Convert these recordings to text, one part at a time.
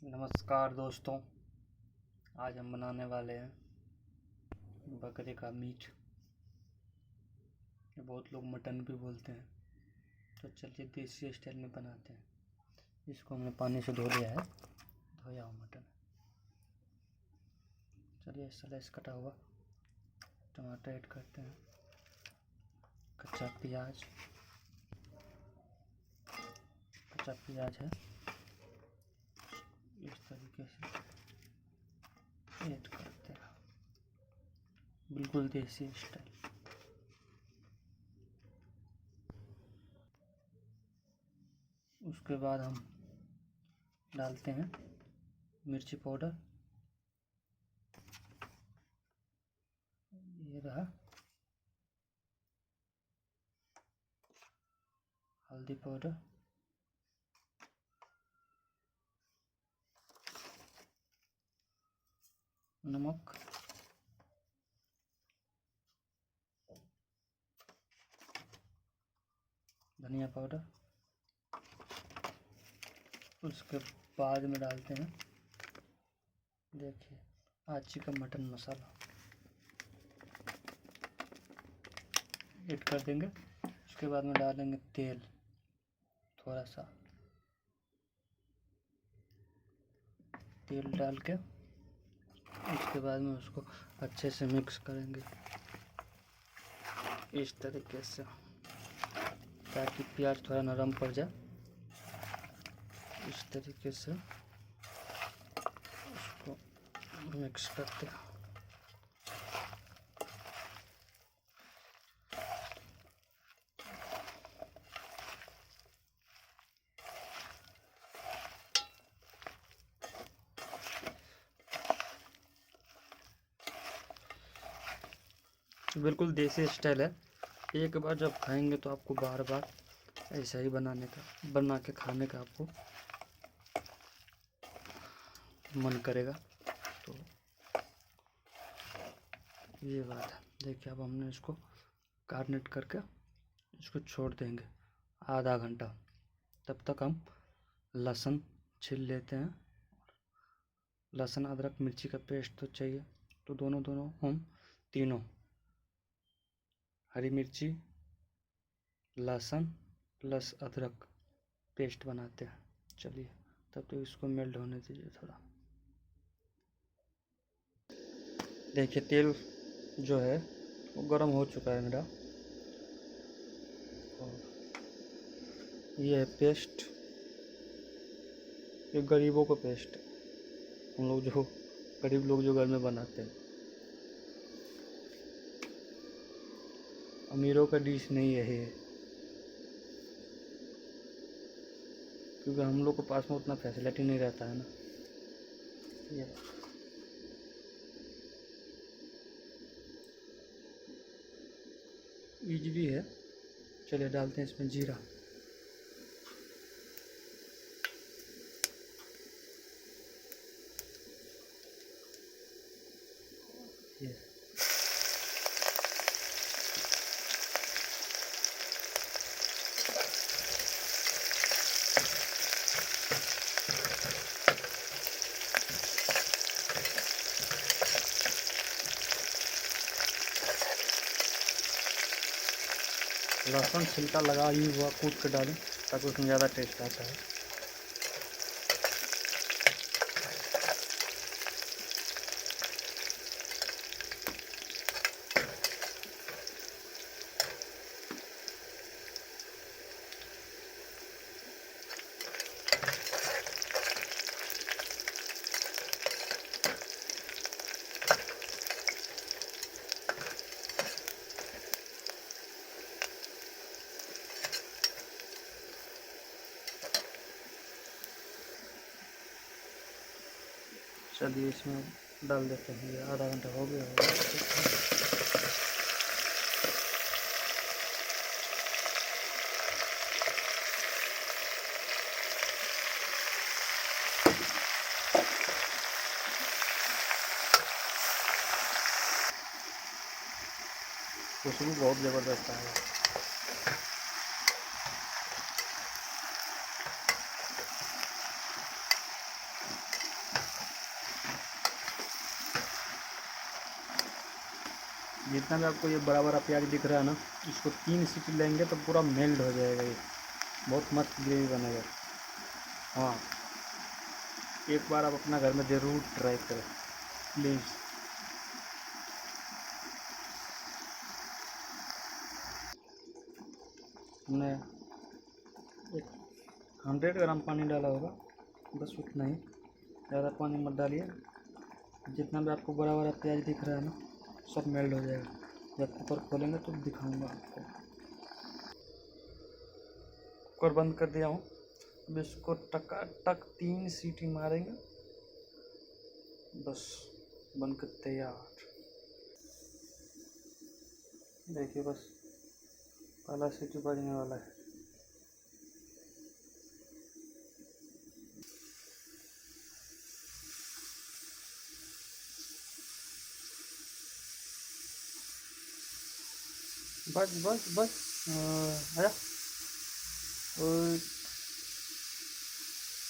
नमस्कार दोस्तों, आज हम बनाने वाले हैं बकरे का मीट। बहुत लोग मटन भी बोलते हैं, तो चलिए देसी स्टाइल में बनाते हैं। इसको हमने पानी से धो लिया है, धोया हुआ मटन। चलिए स्लाइस कटा हुआ टमाटर ऐड करते हैं, कच्चा प्याज है, इस तरीके से ऐड करते हैं, बिल्कुल देसी स्टाइल। उसके बाद हम डालते हैं मिर्ची पाउडर, ये रहा, हल्दी पाउडर, नमक, धनिया पाउडर। उसके बाद में डालते हैं, देखिए, आची का मटन मसाला ऐड कर देंगे। उसके बाद में डालेंगे तेल, थोड़ा सा तेल डाल के उसके बाद में उसको अच्छे से मिक्स करेंगे इस तरीके से, ताकि प्याज थोड़ा नरम पड़ जाए। इस तरीके से उसको मिक्स करते हैं। बिल्कुल देसी स्टाइल है। एक बार जब खाएंगे तो आपको बार बार ऐसा ही बना के खाने का आपको मन करेगा। तो ये बात है। देखिए, अब हमने इसको कार्नेट करके इसको छोड़ देंगे आधा घंटा। तब तक हम लहसुन छील लेते हैं। लहसुन, अदरक, मिर्ची का पेस्ट तो चाहिए, तो दोनों हम तीनों हरी मिर्ची, लहसुन प्लस अदरक पेस्ट बनाते हैं। चलिए, तब तो इसको मेल्ट होने दीजिए थोड़ा। देखिए, तेल जो है वो गर्म हो चुका है मेरा। और ये है पेस्ट, ये गरीबों का पेस्ट, हम लोग जो गरीब लोग जो घर में बनाते हैं। अमीरों का डिश नहीं है ये, क्योंकि हम लोग के पास में उतना फैसिलिटी नहीं रहता है ना। ये इजली है। चलिए डालते हैं इसमें जीरा, ये लहसुन छिलका लगा ही हुआ कूट के डालें, ताकि उसमें ज़्यादा टेस्ट आता है। चलिए इसमें डाल देते हैं। ये आधा घंटा हो गया होगा। खुशबू बहुत ज़बरदस्त आएगा। जितना भी आपको ये बड़ा बड़ा प्याज दिख रहा है ना, इसको 3 सीटी लेंगे तो पूरा मेल्ट हो जाएगा। ये बहुत मस्त ग्रेवी बनेगा। हाँ, एक बार आप अपना घर में ज़रूर ट्राई करें प्लीज़। हमने एक 100 ग्राम पानी डाला होगा, बस उतना ही, ज़्यादा पानी मत डालिए। जितना भी आपको बड़ा बड़ा प्याज दिख रहा है ना, सब मेल्ट हो जाएगा। जब कुकर खोलेंगे तो दिखाऊंगा आपको। कुकर बंद कर दिया हूँ। अब इसको टक 3 सीटी मारेंगे, बस बनकर तैयार। देखिए बस पहला सीटी बजने वाला है। बस बस बस आया,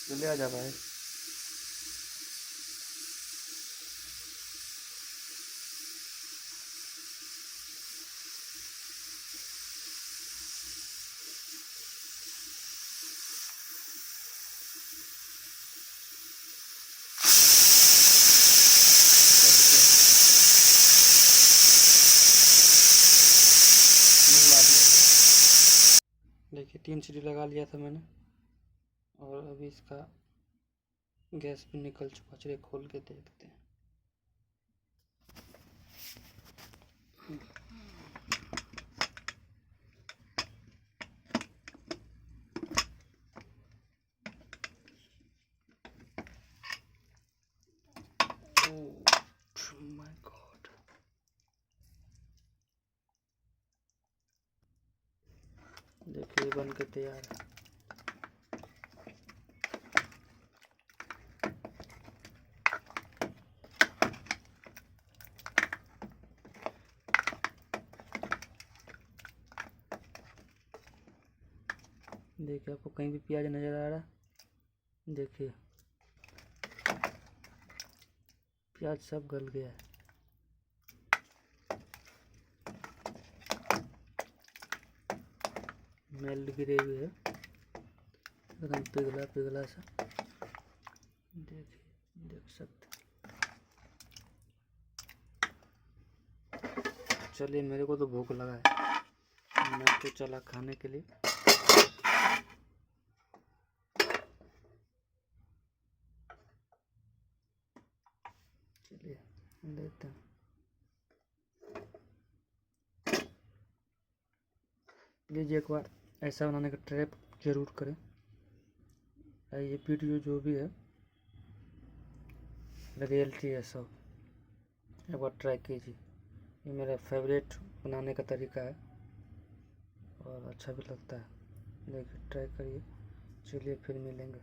चले आ जा भाई। देखिए 3 सीटी लगा लिया था मैंने, और अभी इसका गैस भी निकल चुका। चलिए खोल के देखते हैं। ओह माय गॉड, देखिए बन के तैयार है। देखिए आपको कहीं भी प्याज नज़र आ रहा है? देखिए प्याज सब गल गया है। मेल्ट ग्रेवी है, एकदम पिघला पिघला सा। देखिए, देख सकते। चलिए मेरे को तो भूख लगा है, मैं तो चला खाने के लिए। चलिए लेते हैं। प्लीज़ एक बार ऐसा बनाने का ट्राई ज़रूर करें। ये वीडियो जो भी है रियलिटी है सब, एक बार ट्राई कीजिए। ये मेरा फेवरेट बनाने का तरीका है और अच्छा भी लगता है। देखिए ट्राई करिए। चलिए फिर मिलेंगे।